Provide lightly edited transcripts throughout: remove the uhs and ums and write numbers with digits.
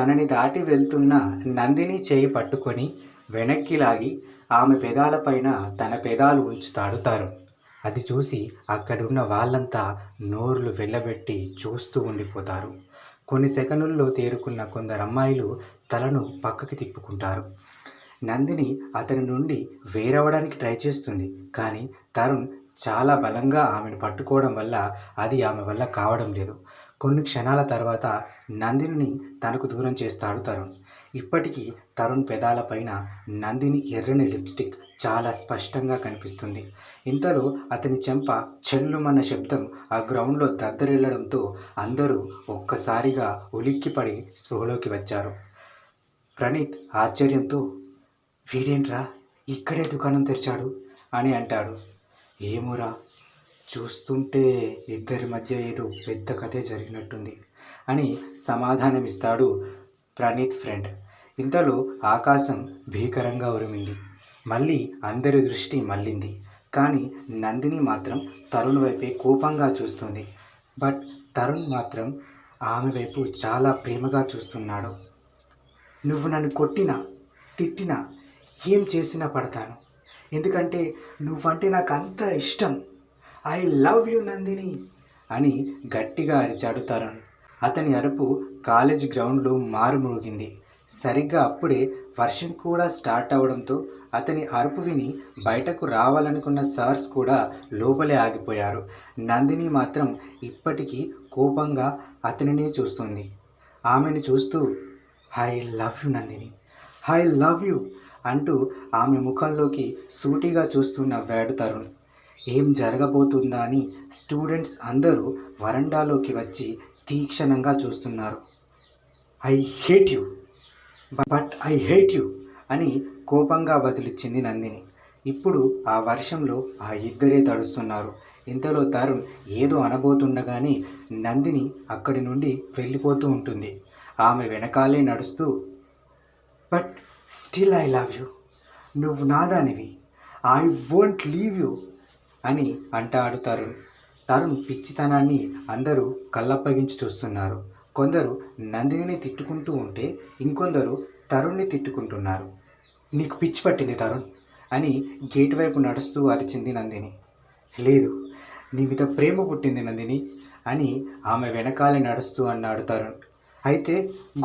తనని దాటి వెళ్తున్న నందిని చేయి పట్టుకొని వెనక్కి లాగి ఆమె పెదాలపైన తన పెదాలు ఉంచుతాడు తరుణ్. అది చూసి అక్కడున్న వాళ్ళంతా నోరులు వెళ్ళబెట్టి చూస్తూ ఉండిపోతారు. కొన్ని సెకనుల్లో తేరుకున్న కొందరు అమ్మాయిలు తలను పక్కకి తిప్పుకుంటారు. నందిని అతని నుండి వేరవడానికి ట్రై చేస్తుంది. కానీ తరుణ్ చాలా బలంగా ఆమెను పట్టుకోవడం వల్ల అది ఆమె వల్ల కావడం లేదు. కొన్ని క్షణాల తర్వాత నందినిని తనకు దూరం చేస్తాడు తరుణ్. ఇప్పటికీ తరుణ్ పెదాలపైన నందిని ఎర్రని లిప్స్టిక్ చాలా స్పష్టంగా కనిపిస్తుంది. ఇంతలో అతని చెంప చెల్లుమన్న శబ్దం ఆ గ్రౌండ్లో దద్దరిల్లడంతో అందరూ ఒక్కసారిగా ఉలిక్కిపడి స్పృహలోకి వచ్చారు. ప్రణీత్ ఆశ్చర్యంతో, వీడేంట్రా ఇక్కడే దుకాణం తెరిచాడు అని అంటాడు. ఏమోరా, చూస్తుంటే ఇద్దరి మధ్య ఏదో పెద్ద కథే జరిగినట్టుంది అని సమాధానమిస్తాడు ప్రణీత్ ఫ్రెండ్. ఇంతలో ఆకాశం భీకరంగా ఉరిమింది. మళ్ళీ అందరి దృష్టి మళ్ళింది. కానీ నందిని మాత్రం తరుణ్ వైపే కోపంగా చూస్తుంది. బట్ తరుణ్ మాత్రం ఆమె వైపు చాలా ప్రేమగా చూస్తున్నాడు. నువ్వు నన్ను కొట్టినా తిట్టినా ఏం చేసినా పడతాను, ఎందుకంటే నువ్వంటే నాకు అంత ఇష్టం. ఐ లవ్ యు నందిని అని గట్టిగా అరిచాడు తరుణ్. అతని అరుపు కాలేజ్ గ్రౌండ్లో మారుమోగింది. సరిగ్గా అప్పుడే వర్షం కూడా స్టార్ట్ అవడంతో అతని అరుపు విని బయటకు రావాలనుకున్న సార్స్ కూడా లోపలే ఆగిపోయారు. నందిని మాత్రం ఇప్పటికీ కోపంగా అతనినే చూస్తుంది. ఆమెను చూస్తూ I love you Nandini, I love you అంటూ ఆమె ముఖంలోకి సూటిగా చూస్తూ నవ్వాడు తరుణ్. ఏం జరగబోతుందా అని స్టూడెంట్స్ అందరూ వరండాలోకి వచ్చి తీక్షణంగా చూస్తున్నారు. I hate you, but I hate you అని కోపంగా బదులిచ్చింది నందిని. ఇప్పుడు ఆ వర్షంలో ఆ ఇద్దరే తడుస్తున్నారు. ఇంతలో తరుణ్ ఏదో అనబోతుండగానే నందిని అక్కడి నుండి వెళ్ళిపోతూ ఉంటుంది. ఆమె వెనకాలే నడుస్తూ, but still I love you, నువ్వు నాదానివి, ఐ వోంట్ లీవ్ యూ అని అంటాడు తరుణ్. తరుణ్ పిచ్చితనాన్ని అందరూ కళ్ళప్పగించి చూస్తున్నారు. కొందరు నందినిని తిట్టుకుంటూ ఉంటే ఇంకొందరు తరుణ్ని తిట్టుకుంటున్నారు. నీకు పిచ్చి పట్టింది తరుణ్ అని గేటు వైపు నడుస్తూ అరిచింది నందిని. లేదు, నీ మీద ప్రేమ పుట్టింది నందిని అని ఆమె వెనకాలే నడుస్తూ అన్నాడు తరుణ్. అయితే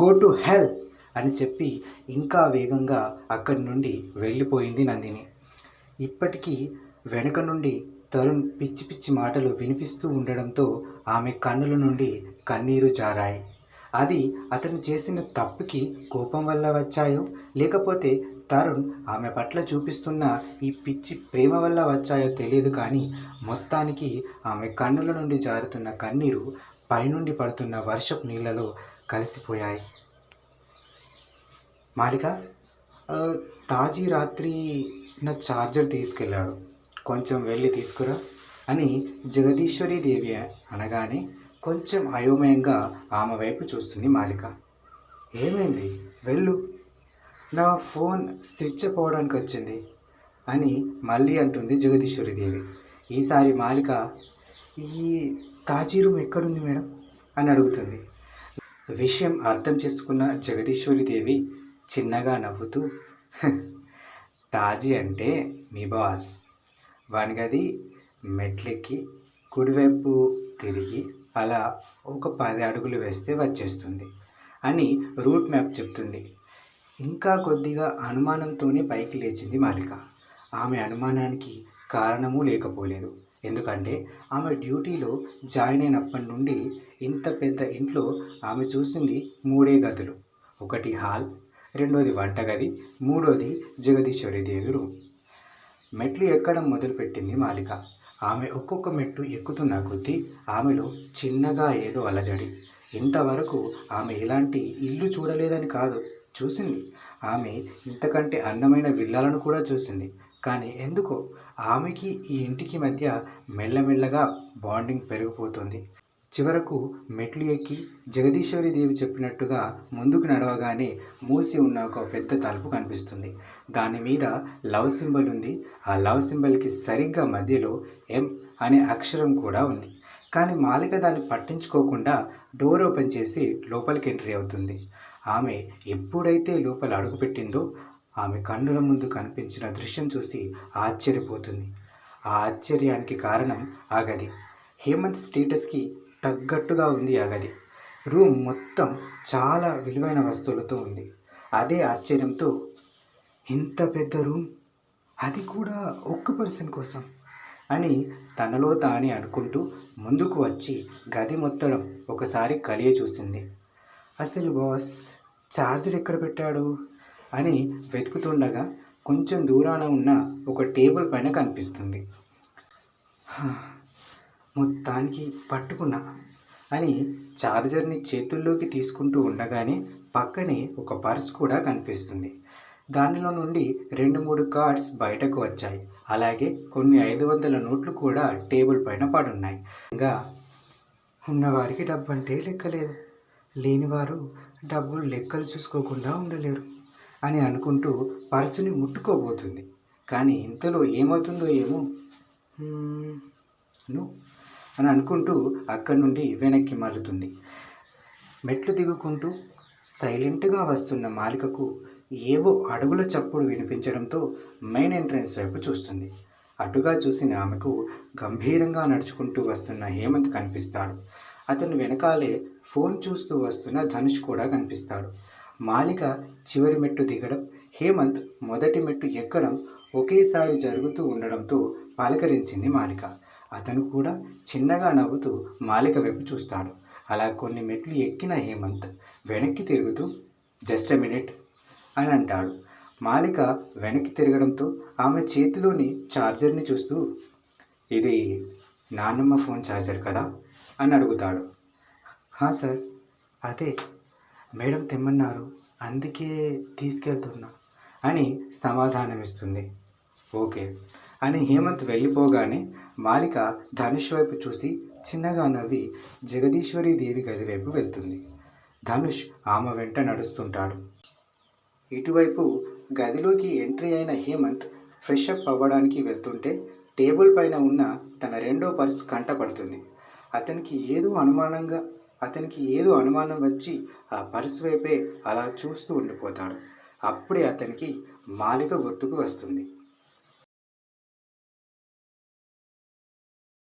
గో టు హెల్ అని చెప్పి ఇంకా వేగంగా అక్కడి నుండి వెళ్ళిపోయింది నందిని. ఇప్పటికీ వెనుక నుండి తరుణ్ పిచ్చి పిచ్చి మాటలు వినిపిస్తూ ఉండడంతో ఆమె కన్నుల నుండి కన్నీరు జారాయి. అది అతను చేసిన తప్పుకి కోపం వల్ల వచ్చాయో లేకపోతే తరుణ్ ఆమె పట్ల చూపిస్తున్న ఈ పిచ్చి ప్రేమ వల్ల వచ్చాయో తెలియదు. కానీ మొత్తానికి ఆమె కన్నుల నుండి జారుతున్న కన్నీరు పైనుండి పడుతున్న వర్షపు నీళ్ళలో కలిసిపోయాయి. మాలిక, తాజీ రాత్రి నా ఛార్జర్ తీసుకెళ్ళాడు, కొంచెం వెళ్ళి తీసుకురా అని జగదీశ్వరి దేవి అనగానే కొంచెం అయోమయంగా ఆమె వైపు చూస్తుంది మాలిక. ఏమైంది, వెళ్ళు, నా ఫోన్ స్విచ్ పోవడానికి వచ్చింది అని మళ్ళీ అంటుంది జగదీశ్వరి దేవి. ఈసారి మాలిక, ఈ తాజీ రూమ్ ఎక్కడుంది మేడం అని అడుగుతుంది. విషయం అర్థం చేసుకున్న జగదీశ్వరి దేవి చిన్నగా నవ్వుతూ, తాజీ అంటే మీ బాస్, వాని గది మెట్లెక్కి కుడివైపు తిరిగి అలా ఒక 10 అడుగులు వేస్తే వచ్చేస్తుంది అని రూట్ మ్యాప్ చెప్తుంది. ఇంకా కొద్దిగా అనుమానంతోనే పైకి లేచింది మాలిక. ఆమె అనుమానానికి కారణము లేకపోలేదు. ఎందుకంటే ఆమె డ్యూటీలో జాయిన్ అయినప్పటి నుండి ఇంత పెద్ద ఇంట్లో ఆమె చూసింది 3 గదులు. ఒకటి హాల్, రెండోది వంటగది, మూడోది జగదీశ్వరి దేవి రూమ్. మెట్లు ఎక్కడం మొదలుపెట్టింది మాలిక. ఆమె ఒక్కొక్క మెట్టు ఎక్కుతున్న కొద్దీ ఆమెలో చిన్నగా ఏదో అలజడి. ఇంతవరకు ఆమె ఇలాంటి ఇల్లు చూడలేదని కాదు చూసింది, ఆమె ఇంతకంటే అందమైన విల్లాలను కూడా చూసింది. కానీ ఎందుకో ఆమెకి ఈ ఇంటికి మధ్య మెల్లమెల్లగా బాండింగ్ పెరిగిపోతుంది. చివరకు మెట్లు ఎక్కి జగదీశ్వరి దేవి చెప్పినట్టుగా ముందుకు నడవగానే మూసి ఉన్న ఒక పెద్ద తలుపు కనిపిస్తుంది. దాని మీద లవ్ సింబల్ ఉంది. ఆ లవ్ సింబల్కి సరిగ్గా మధ్యలో ఎం అనే అక్షరం కూడా ఉంది. కానీ మాలిక దాన్ని పట్టించుకోకుండా డోర్ ఓపెన్ చేసి లోపలికి ఎంట్రీ అవుతుంది. ఆమె ఎప్పుడైతే లోపల అడుగుపెట్టిందో ఆమె కన్నుల ముందు కనిపించిన దృశ్యం చూసి ఆశ్చర్యపోతుంది. ఆ ఆశ్చర్యానికి కారణం ఆ గది. హేమంత్ స్టేటస్కి తగ్గట్టుగా ఉంది ఆ గది. రూమ్ మొత్తం చాలా విలువైన వస్తువులతో ఉంది. అదే ఆశ్చర్యంతో, ఇంత పెద్ద రూమ్, అది కూడా ఒక్క పర్సన్ కోసం అని తనలో తానే అనుకుంటూ ముందుకు వచ్చి గది మొత్తం ఒకసారి కలియ చూసింది. అసలు బాస్ ఛార్జర్ ఎక్కడ పెట్టాడు అని వెతుకుతుండగా కొంచెం దూరాన ఉన్న ఒక టేబుల్ పైన కనిపిస్తుంది. మొత్తానికి పట్టుకున్నా అని ఛార్జర్ని చేతుల్లోకి తీసుకుంటూ ఉండగానే పక్కనే ఒక పర్స్ కూడా కనిపిస్తుంది. దానిలో నుండి 2-3 కార్డ్స్ బయటకు వచ్చాయి. అలాగే కొన్ని 500 నోట్లు కూడా టేబుల్ పైన పడున్నాయి. ఇంకా ఉన్నవారికి డబ్బు అంటే లెక్కలేదు, లేనివారు డబ్బులు లెక్కలు చూసుకోకుండా ఉండలేరు అని అనుకుంటూ పర్సుని ముట్టుకోబోతుంది. కానీ ఇంతలో ఏమవుతుందో ఏమో అని అనుకుంటూ అక్కడి నుండి వెనక్కి మళ్ళుతుంది. మెట్లు దిగుకుంటూ సైలెంట్గా వస్తున్న మాలికకు ఏవో అడుగుల చప్పుడు వినిపించడంతో మెయిన్ ఎంట్రన్స్ వైపు చూస్తుంది. అటుగా చూసిన ఆమెకు గంభీరంగా నడుచుకుంటూ వస్తున్న హేమంత్ కనిపిస్తాడు. అతను వెనకాలే ఫోన్ చూస్తూ వస్తున్న ధనుష్ కూడా కనిపిస్తాడు. మాలిక చివరి మెట్టు దిగడం, హేమంత్ మొదటి మెట్టు ఎక్కడం ఒకేసారి జరుగుతూ ఉండడంతో పలకరించింది మాలిక. అతను కూడా చిన్నగా నవ్వుతూ మాలిక వైపు చూస్తాడు. అలా కొన్ని మెట్లు ఎక్కిన హేమంత్ వెనక్కి తిరుగుతూ జస్ట్ ఎ మినిట్ అని అంటాడు. మాలిక వెనక్కి తిరగడంతో ఆమె చేతిలోని ఛార్జర్ని చూస్తూ, ఇది నాన్నమ్మ ఫోన్ ఛార్జర్ కదా అని అడుగుతాడు. హా సార్, అదే మేడం తెమ్మన్నారు, అందుకే తీసుకెళ్తున్నా అని సమాధానమిస్తుంది. ఓకే అని హేమంత్ వెళ్ళిపోగానే మాలిక ధనుష్ వైపు చూసి చిన్నగా నవ్వి జగదీశ్వరి దేవి గది వైపు వెళ్తుంది. ధనుష్ ఆమె వెంట నడుస్తుంటాడు. ఇటువైపు గదిలోకి ఎంట్రీ అయిన హేమంత్ ఫ్రెష్ అప్ అవ్వడానికి వెళ్తుంటే టేబుల్ పైన ఉన్న తన రెండో పర్స్ కంటపడుతుంది. అతనికి ఏదో అనుమానం వచ్చి ఆ పర్స్ వైపే అలా చూస్తూ ఉండిపోతాడు. అప్పుడే అతనికి మాలిక గుర్తుకు వస్తుంది.